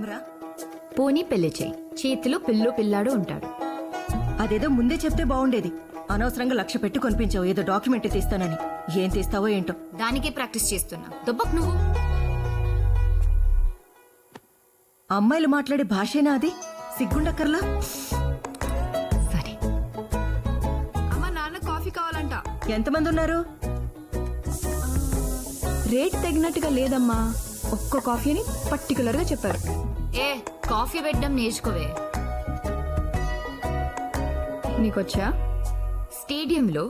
రా. పోనీ పెళ్లి చేయి, చేతిలో పిల్లో పిల్లాడు ఉంటాడు. అదేదో ముందే చెప్తే బాగుండేది. అనవసరంగా 1,00,000 పెట్టి కొనిపించావు ఏదో డాక్యుమెంట్ తీస్తానని. ఏం తీస్తావో ఏంటో. దానికే ప్రాక్టీస్ చేస్తున్నా. దొబ్బక్ నువ్వు. అమ్మాయిలు మాట్లాడే భాషేనా అది? సిగ్గుండక్కర్లా. సరే. అమ్మా, నాన్న కాఫీ కావాలంట. ఎంతమంది ఉన్నారు? రేట్ తగినట్టుగా లేదమ్మా. ఒక్క కాఫీ అని పర్టికులర్ గా చెప్పారు. ఏ కాఫీ పెట్టడం నేర్చుకోవే. నీకొచ్చా? స్టేడియంలో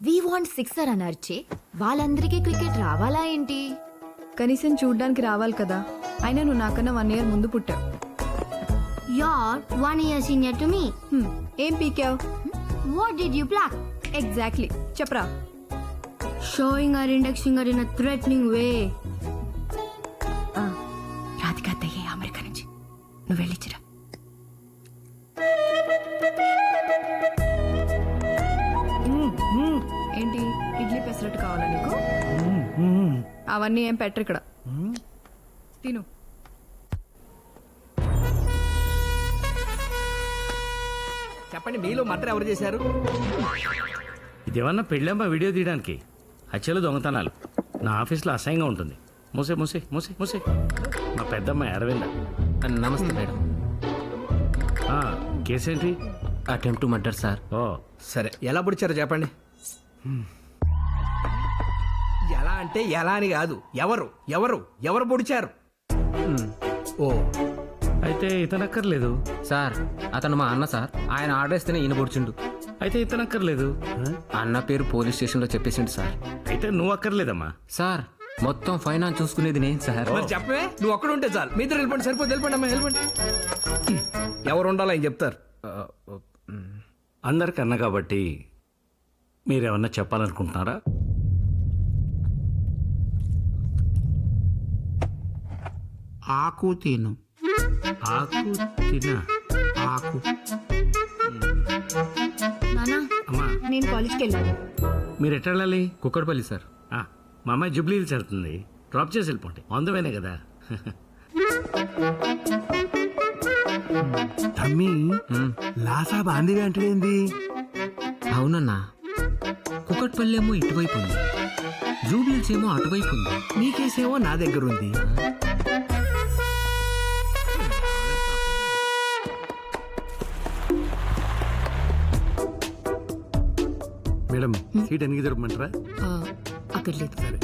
వి వాంట్ సిక్సర్ అని అరిచే వాళ్ళందరికీ క్రికెట్ రావాలా ఏంటి? కనీసం చూడ్డానికి రావాలి కదా. అయినా నువ్వు నాకన్నా 1 year ముందు పుట్టావు. You're 1 year senior to me. ఏం పీకావు? What did you pluck? Exactly చెప్పరా. Showing our index finger in a threatening way. Radhika అత్తయ్య అమెరికా నుంచి. నువ్వు వెళ్ళిచ్చిరా. ఏంటి ఇడ్లీ పెసరట్టు కావాలా నీకు? అవన్నీ ఏం పెట్టరు ఇక్కడ. తిను. చెప్పండి, మీలో మర్డర్ ఎవరు చేశారు? ఇదేమన్నా పెళ్ళమ్మా వీడియో తీయడానికి? హత్యలు దొంగతనాలు నా ఆఫీస్లో అసహ్యంగా ఉంటుంది. మూసే మూసే మూసే మూసే. మా పెద్దమ్మాయి అరవింద. నమస్తే మేడం. కేసేంటి? Attempt to murder sir. ఓ సరే, ఎలా పొడిచారో చెప్పండి. ఎలా అంటే ఎలా అని కాదు, ఎవరు ఎవరు ఎవరు పొడిచారు? ఓ అయితే ఇతనక్కర్లేదు. సార్, అతను మా అన్న సార్. ఆయన ఆర్డర్ ఇస్తేనే ఈయన పొడిచిండు. అయితే ఇతనక్కర్లేదు. అన్న పేరు పోలీస్ స్టేషన్లో చెప్పేసిండు సార్. అయితే నువ్వు అక్కర్లేదమ్మా. సార్, మొత్తం ఫైనాన్స్ చూసుకునేది నేను సార్. మరి చెప్పవే, నువ్వు ఒక్కడ ఉంటే చాలు. మీ ఇద్దరు వెళ్ళిపోండి, సరిపోతే వెళ్ళిపోండి అమ్మా, వెళ్ళిపోండి. ఎవరు ఉండాలో ఆయన చెప్తారు. అందరికన్నా కాబట్టి మీరేమన్నా చెప్పాలనుకుంటున్నారా? ఆకు తిను. ఆకు తినా? ఆకు. నానా, అమ్మా నేను కాలేజ్కి వెళ్ళాలి. మీరు ఎట్లా వెళ్ళాలి? కుక్కడపల్లి సార్. మా అమ్మాయి జూబ్లీ హిల్స్ వెళ్తుంది. డ్రాప్ చేసి వెళ్ళిపోండి. అందువేనే కదా. తమ్మి లాసా బాందిగా అంటే ఏంది? అవునన్నా, కుక్కడపల్లి ఏమో ఇటువైపు ఉంది, జూబ్లీస్ ఏమో అటువైపు ఉంది. నీ కేసేమో నా దగ్గర ఉంది. మేడం, సీట్ ఎన్ని దొరకమంటారా? అక్కడ లేదు. సరే.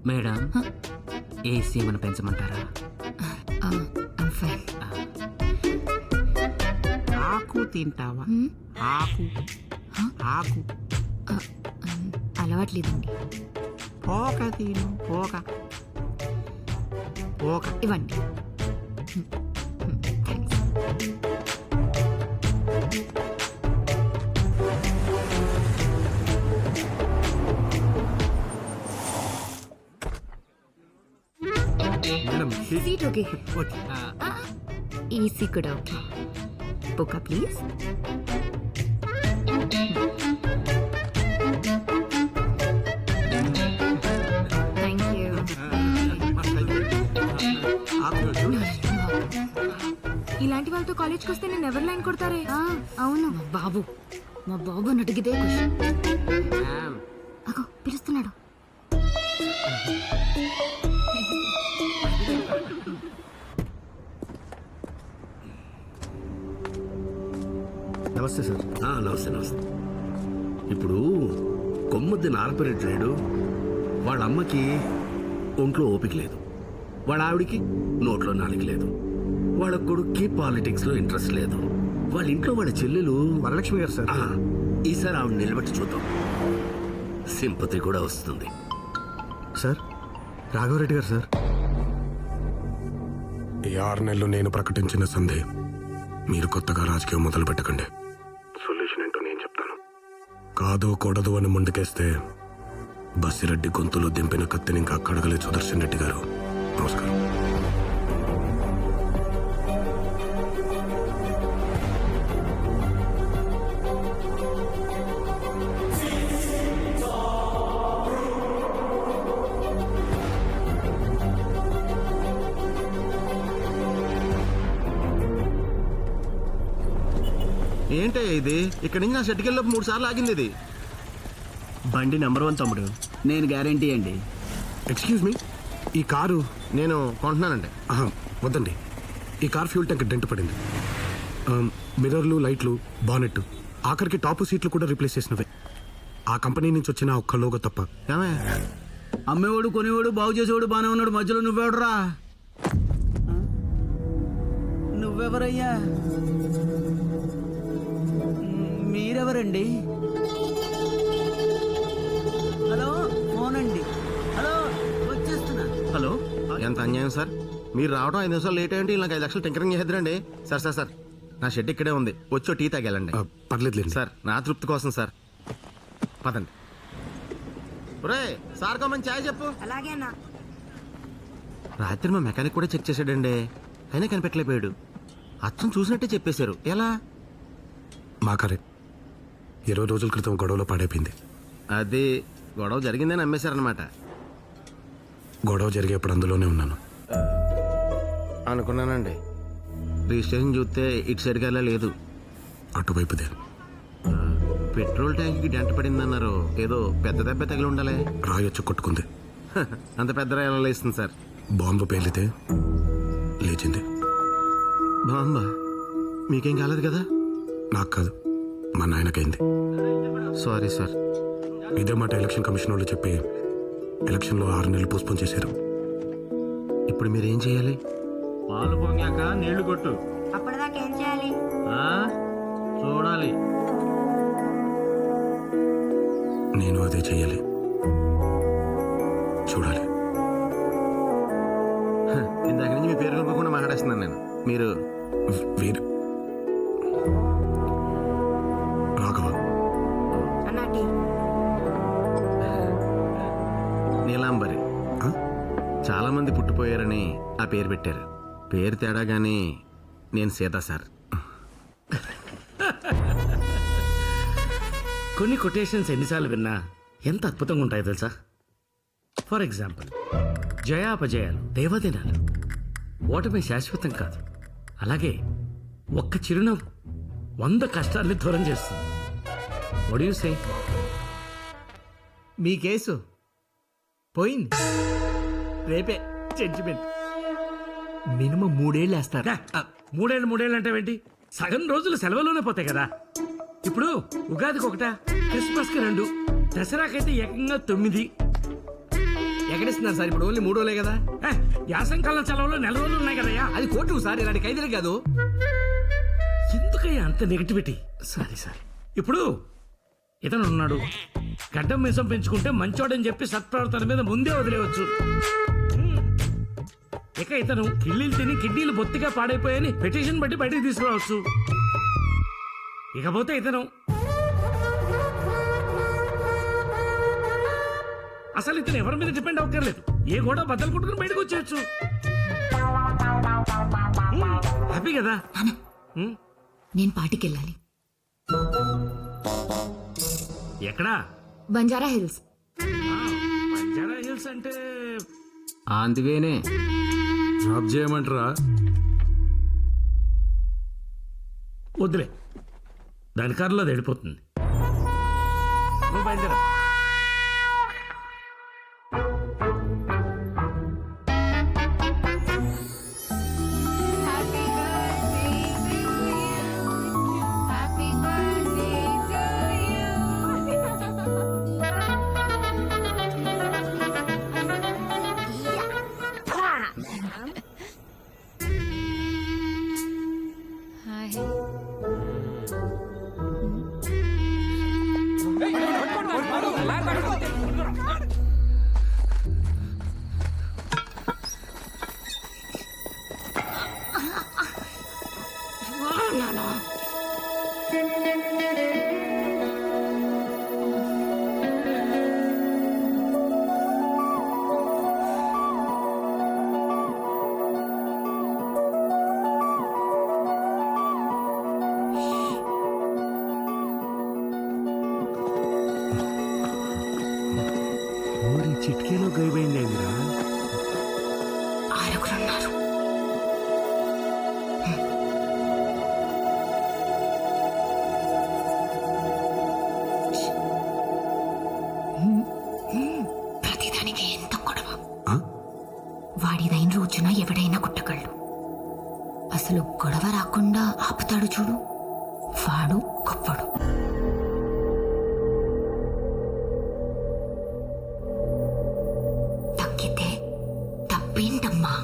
మేడం, ఏసీ ఏమైనా పెంచమంటారా? I'm fine. ఆకు తింటావా? ఆకు. ఆకు. అలవాట్లేదండి. పోక తిను. పోక. పోక. ఇవ్వండి. Thanks. Madam, seat okay. Okay. AC కూడా okay. Book please. Thank you. ఇలాంటి వాళ్ళతో కాలేజ్కి వస్తే నేను ఎవరు లైన్ కొడతారే? అవును, మా బాబు నటికిదే క్వశ్చన్. మ్యామ్, అగో పిలుస్తున్నాడు. నమస్తే సార్. నమస్తే నమస్తే. ఇప్పుడు కొమ్మద్ది నారపరెడ్డి లేడు. వాళ్ళ అమ్మకి ఒంట్లో ఓపిక లేదు, వాళ్ళ ఆవిడికి నోట్లో నాలుగు లేదు, వాళ్ళ కొడుక్కి పాలిటిక్స్ లో ఇంట్రెస్ట్ లేదు, వాళ్ళ ఇంట్లో వాళ్ళ చెల్లెలు వరలక్ష్మి గారు సార్. ఈసారి ఆవిడ నిలబెట్టి చూద్దాం, సింపతి కూడా వస్తుంది. సార్, రాఘవరెడ్డి గారు సార్. ఈ 6 నెలలు నేను ప్రకటించిన సంధి మీరు కొత్తగా రాజకీయం మొదలు పెట్టకండి. సొల్యూషన్ ఏంటో నేను చెప్తాను. కాదు కూడదు అని ముందుకేస్తే బస్సిరెడ్డి గొంతులో దింపిన కత్తిని ఇంకా కడగలే సుదర్శన్ రెడ్డి గారు. నమస్కారం. ఏంటే ఇది? ఇక్కడి నుంచి నా షెట్కి వెళ్ళి 3 సార్లు ఆగింది ఇది. బండి నెంబర్ 1 తమ్ముడు, నేను గ్యారంటీ అండి. ఎక్స్క్యూజ్ మీ, ఈ కారు నేను కొంటున్నానండి. వద్దండి. ఈ కార్ ఫ్యూల్ ట్యాంక్ డెంట్ పడింది. మిర్రర్లు, లైట్లు, బానెట్, ఆఖరికి టాప్ సీట్లు కూడా రీప్లేస్ చేసినవే. ఆ కంపెనీ నుంచి వచ్చిన ఒక్క లోగో తప్ప. ఏమే అమ్మేవాడు కొనేవాడు బాగు చేసేవాడు బానే ఉన్నాడు, మధ్యలో నువ్వెవడరా? నువ్వెవరయ్యా? మీరెవరండి? హలో, ఫోన్ అండి. హలో, వచ్చేస్తున్నా. హలో, ఎంత అన్యాయం సార్. మీరు రావడం 5 నిమిషాలు లేట్ అయ్యండి. నాకు 5 లక్షలు టింకరింగ్ చేద్దరండి. సార్ నా షెడ్ ఇక్కడే ఉంది, వచ్చి టీ తాగెళ్ళండి. పర్లేదులేండి సార్, నా తృప్తి కోసం సార్. పదండి. ఒరే సార్ కోమని ఛాయ్ చెప్పు. అలాగేనా? రాత్రి మా మెకానిక్ కూడా చెక్ చేశాడండి, అయినా కనిపెట్టలేకపోయాడు. అచ్చం చూసినట్టే చెప్పేశారు. ఎలా? మా కారే 20 రోజుల క్రితం గొడవలో పాడైపోయింది. అది గొడవ జరిగిందని అమ్మేశారనమాట. గొడవ జరిగేప్పుడు అందులోనే ఉన్నాను. అనుకున్నానండి. రిజిస్ట్రేషన్ చూస్తే ఇటు సైడ్కి వెళ్ళా లేదు, అటువైపుదే. పెట్రోల్ ట్యాంక్కి డెంట పడిందన్నారు. ఏదో పెద్ద దెబ్బ తగిలి ఉండాలి. రాయొచ్చు కొట్టుకుంది. అంత పెద్ద రాయలా లేస్తుంది సార్. బాంబు పేలితే లేచింది. బాంబా? మీకేం కాలేదు కదా? నాకు కాదు, మా నాయనకైంది. Sorry sir. ఇదే మాట ఎలక్షన్ కమిషన్ వాళ్ళు చెప్పి ఎలక్షన్లో 6 నెలలు పోస్ట్పోన్ చేశారు. ఇప్పుడు మీరేం చేయాలి? పాలు పొంగాక నీళ్లు కొట్టు. అప్పటిదాకా ఏం చేయాలి? చూడాలి. నేను అదే చెయ్యాలి, చూడాలి. ఇందాక నుంచి మీ పేరు కనుక్కోకుండా మాట్లాడేస్తున్నాను నేను. మీరు వీరు రాఘవ. నీలాంబరి. చాలా మంది పుట్టిపోయారని ఆ పేరు పెట్టారు. పేరు తేడా గానీ నేను సీత సార్. కొన్ని కొటేషన్స్ ఎన్నిసార్లు విన్నా ఎంత అద్భుతంగా ఉంటాయో తెలుసా? ఫర్ ఎగ్జాంపుల్, జయాపజయాలు దేవదినాలు, ఓటమి శాశ్వతం కాదు. అలాగే ఒక్క చిరునవ్వు 100 కష్టాల్ని దూరం చేస్తుంది. What do you say? Me case పోయింది. రేపే జడ్జిమెంట్. మినిమం 3 ఏళ్ళు వేస్తారు. 3 ఏళ్ళు అంటే ఏంటి? సగం రోజులు సెలవులోనే పోతాయి కదా. ఇప్పుడు ఉగాదికి 1, క్రిస్మస్కి 2, దసరాకైతే ఏకంగా 9. ఎక్కడిస్తున్నారు సార్? ఇప్పుడు ఓన్లీ 3 రోజులే కదా. యాసంకాలం సెలవులో 4 రోజులు ఉన్నాయి కదయ్యా. అది కోర్టు సార్, ఇలాంటి ఖైదీలే కాదు. ఎందుకయ్యా అంత నెగిటివిటీ? Sorry sir. ఇప్పుడు ఇతను ఉన్నాడు, గడ్డం మీసం పెంచుకుంటే మంచోడని చెప్పి సత్ప్రవర్తన మీద ముందే వదిలేవచ్చు. ఇక ఇతను కిళ్ళీలు తిని కిడ్నీలు బొత్తిగా పాడైపోయాయని పిటిషన్ బట్టి బయటకు తీసుకురావచ్చు. ఇకపోతే ఇతను అసలు ఇతను ఎవరి మీద డిపెండ్ అవ్వక్కర్లేదు. ఏ గోడ బద్దలు కొట్టుకుని బయటకు వచ్చేయచ్చు. హ్యాపీ కదా? నేను పార్టీకెళ్ళాలి. ఎక్కడా? బంజారా హిల్స్. బంజారా హిల్స్ అంటే అందువేనే జాబ్ చేయమంటారా? వద్దులే, దాని కారులో అది వెళ్ళిపోతుంది. నువ్వు బయలుదేరా. చిట్కేలో గైపోయిందేందిరా? ఆరుగురున్నారు. చెప్తాడు చూడు, వాడు గొప్పడు. తగ్గితే తప్పేంటమ్మా?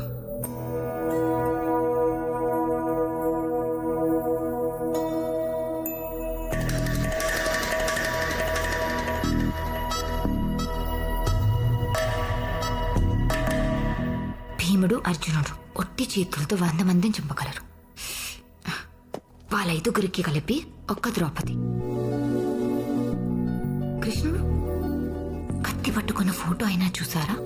భీముడు, అర్జునుడు ఒట్టి చేతులతో 100 మందిని చంపగలరు. వాళ్ళ 5గురికి కలిపి ఒక్క ద్రౌపది. కృష్ణుడు కత్తి పట్టుకున్న ఫోటో అయినా చూసారా?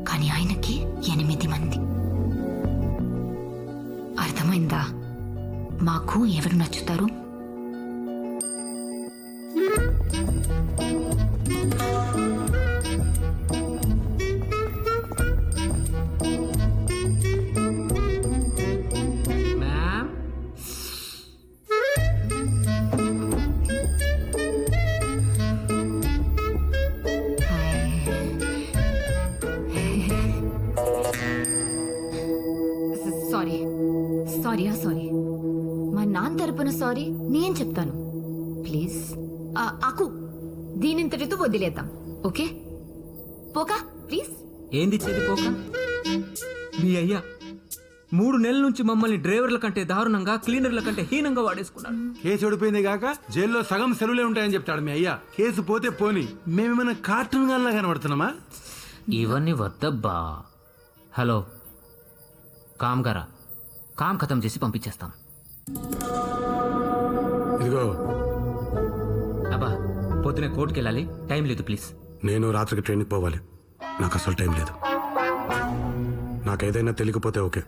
కానీ ఆయనకి 8 మంది. అర్థమైందా? మాకు ఎవరు నచ్చుతారు? Ma'am, sorry sorry. మా నాన్న తరపున సారీ నేను చెప్తాను. ప్లీజ్ ఆకు దీనింతటితో వదిలేద్దాం, ఓకే? పోకా ప్లీజ్. ఏందిచ్చేది పోక? మీ అయ్యా 3 నెలల నుంచి మమ్మల్ని డ్రైవర్ల కంటే దారుణంగా, క్లీనర్ల కంటే హీనంగా వాడేసుకున్నాడు. కేసు ఓడిపోయింది కాక జైల్లో సగం సెలవులే ఉంటాయని చెప్తాడు మీ అయ్యా. కేసు పోతే పోని, మేమేమైనా కార్టూన్ గాల్లా కనబడుతున్నామా? ఇవన్నీ వద్దబ్బా. హలో, కామ్ గారా, కామ్ ఖతం చేసి పంపించేస్తాం. ఇదిగో అబ్బా, పొద్దునే కోర్టుకి వెళ్ళాలి, టైం లేదు ప్లీజ్. నేను రాత్రికి ట్రైన్కి పోవాలి, నాకు అసలు టైం లేదు. నాకేదైనా తెలియకపోతే ఓకే,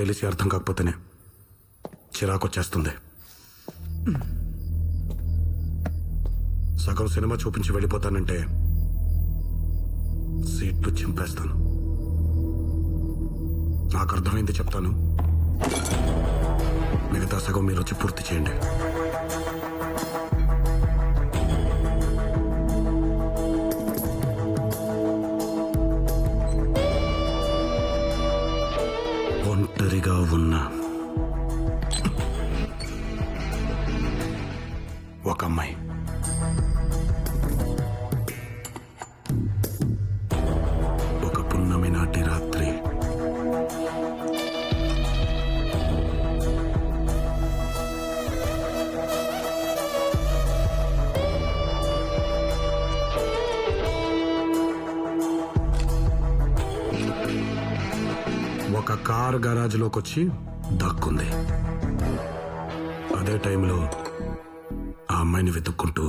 తెలిసి అర్థం కాకపోతేనే చిరాకు వచ్చేస్తుంది. సగం సినిమా చూపించి వెళ్ళిపోతానంటే సీట్లు చింపేస్తాను. నాకు అర్థమైంది చెప్తాను, మిగతా సగం మీరు వచ్చి పూర్తి చేయండి. ఒంటరిగా ఉన్న ఒక అమ్మాయి, ఒక పున్నమి నాటి రాత్రి, ఒక కార్ గరాజ్లోకి వచ్చి దక్కుంది. అదే టైంలో ఆ అమ్మాయిని వెతుక్కుంటూ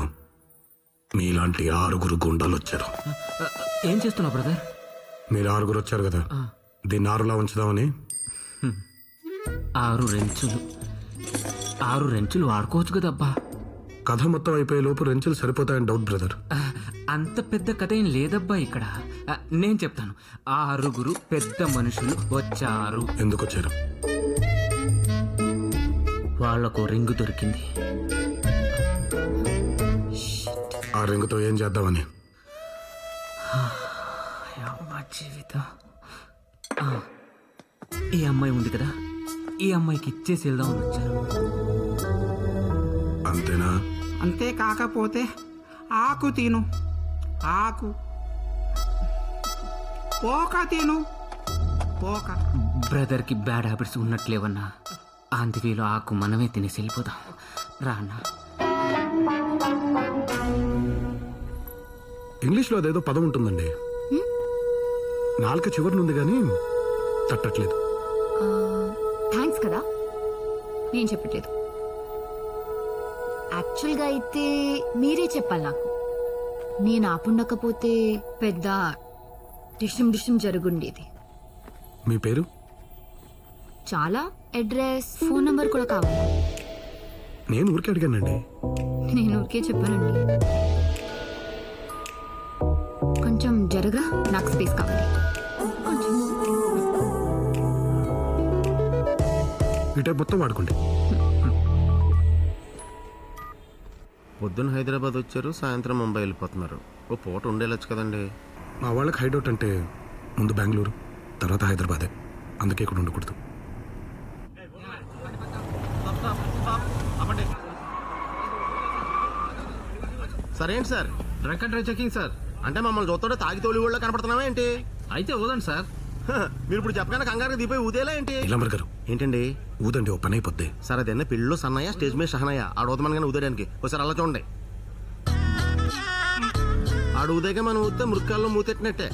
మీలాంటి 6 గుండాలు వచ్చారు. ఏం చేస్తున్నావు బ్రదర్? మీరు 6 వచ్చారు కదా, దీన్ని 6లా ఉంచుదామని. 6 రెంచులు వాడుకోవచ్చు కదబ్బా. కథ మొత్తం అయిపోయే లోపు రెంచులు సరిపోతాయని డౌట్ బ్రదర్. అంత పెద్ద కథ ఏం లేదబ్బా ఇక్కడ. నేను చెప్తాను. 6 పెద్ద మనుషులు వచ్చారు. ఎందుకు వచ్చారు? వాళ్లకు రింగు దొరికింది. ఆ రింగుతో ఏం చేద్దామని. జీవితం. ఈ అమ్మాయి ఉంది కదా, ఈ అమ్మాయికి ఇచ్చేసి వెళ్దామని వచ్చారు. అంతేనా? అంతే కాకపోతే ఆకు తిను, ఆకు పోక తిను, పోక. బ్రదర్కి బ్యాడ్ హ్యాబిట్స్ ఉన్నట్లేవన్నా. అందువేలో ఆకు మనమే తినేసి వెళ్ళిపోదాం రా అన్నా. ఇంగ్లీష్లో అదేదో పదం ఉంటుందండి, నాలుక చివరినుంది కానీ తట్టట్లేదు. థ్యాంక్స్ కదా, నేను చెప్పట్లేదు. యాక్చువల్గా అయితే మీరే చెప్పాలి నాకు. నేను ఆపుండకపోతే పెద్ద డిషం జరుగుండేది. మీ పేరు? చాలా అడ్రస్, ఫోన్ నంబర్ కూడా కావాలి. నేను ఊరికే అడిగానండి. నేను ఊరికే చెప్పానండి. కొంచెం జరగా, నాకు స్పేస్ కావాలి. కొంచెం ఈ టైప్ మొత్తం వాడుకోండి. పొద్దున్న హైదరాబాద్ వచ్చారు, సాయంత్రం ముంబై వెళ్ళిపోతున్నారు. ఓ పూట ఉండేలొచ్చు కదండి. మా వాళ్ళకి హైడౌట్ అంటే ముందు బెంగళూరు, తర్వాత హైదరాబాదే. అందుకే ఇక్కడ ఉండకూడదు. సరే ఏంటి sir? Drunk and drive checking sir. అంటే మమ్మల్ని చూస్తుంటే తాగి తోలి ఊళ్ళో కనపడుతున్నావా ఏంటి? అయితే వదండి సార్. మీరు ఇప్పుడు చెప్పగానే కంగారుకి దిపోయి ఊదేలా ఏంటి? నీలాంబర్ గారు ఏంటండి? ఊదండి ఓ పని అయిపోద్ది. సార్ అదన్నా పెళ్ళిలో సన్నయ్య, స్టేజ్ మీద షహనయ్య. ఆడు ఊదమనగానే ఊదేయడానికి ఒకసారి అలా చూడండి. ఆడు ఊదేగా మనం ఊదితే మృక్కాల్లో మూతెట్టినట్టే.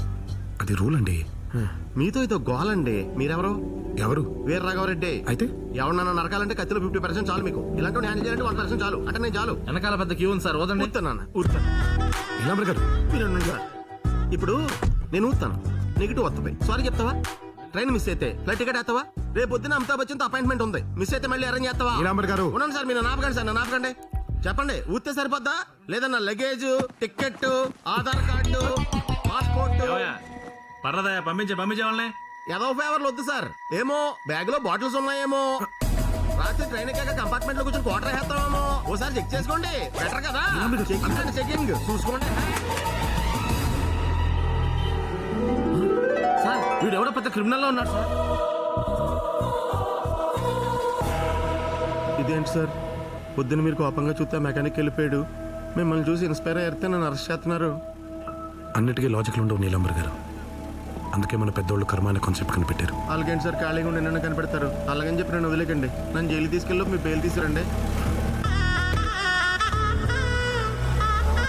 అది రూల్ అండి. మీతో ఇదో గోలండి. మీరెవరు? ఎవరు? వీర రాఘవరెడ్డి. అయితే ఎవరన్నా నరకాలంటే కత్తిలో 50% చాలు మీకు. ఇలాంటి హ్యాండిల్ చేయాలంటే 1% చాలు. అంటే నేను చాలు. వెనకాల పెద్ద క్యూ ఉంది సార్, వదండి. ఊరుతాను ఊరుతాను. నీలాంబర్ గారు మీరు ఉండండి సార్. ఇప్పుడు నేను ఊతాను, నెగిటివ్ వస్తుంది. సారీ చెప్తావా? ట్రైన్ మిస్ అయితే ఫ్లైట్ టికెట్ వేస్తావా? రేపు పొద్దున అమితాబ్ బచ్చన్తో అపాయింట్మెంట్ ఉంది. మిస్ అయితే మళ్ళీ అరేంజ్ చేస్తావా? నీలాంబర్ గారు ఉన్నాను సార్. మీరు నాపకండి సార్, నన్ను ఆపకండి. చెప్పండి, ఊతే సరిపోద్దా? లేదన్నా luggage, ticket, Aadhaar card, passport. పర్లేదా? పంపించే వాళ్ళని. ఏదో ఫేవర్లు వద్దు సార్. ఏమో బ్యాగ్ లో బాటిల్స్ ఉన్నాయేమో. రాత్రి ట్రైన్ ఎక్కాక కంపార్ట్మెంట్ లో కూర్చొని క్వార్టర్ వేస్తామేమో. ఓసారి చెక్ చేసుకోండి, బెటర్ కదా. చెకింగ్ అంటే చెకింగ్ చూసుకోండి. సార్ వీడు ఎవడో పెద్ద క్రిమినల్ లో ఉన్నాడు సార్. ఇదేంటి సార్, పొద్దున మీరు కోపంగా చూస్తే మెకానిక్ వెళ్ళిపోయాడు. మిమ్మల్ని చూసి ఇన్స్పైర్ అయ్యితే నన్ను అరెస్ట్ చేస్తున్నారు. అన్నిటికీ లాజిక్లు ఉండవు నీలాంబర్ గారు. అందుకే మన పెద్దోళ్ళు కర్మ అనే కాన్సెప్ట్ కనిపెట్టారు. అలాగేంటి సార్ ఖాళీగా ఉండి నన్ను కనిపెడతారు. అలాగని చెప్పి నన్ను వదిలేకండి. నన్ను జైలు తీసుకెళ్ళి మీ బెయిల్ తీసుకురండి.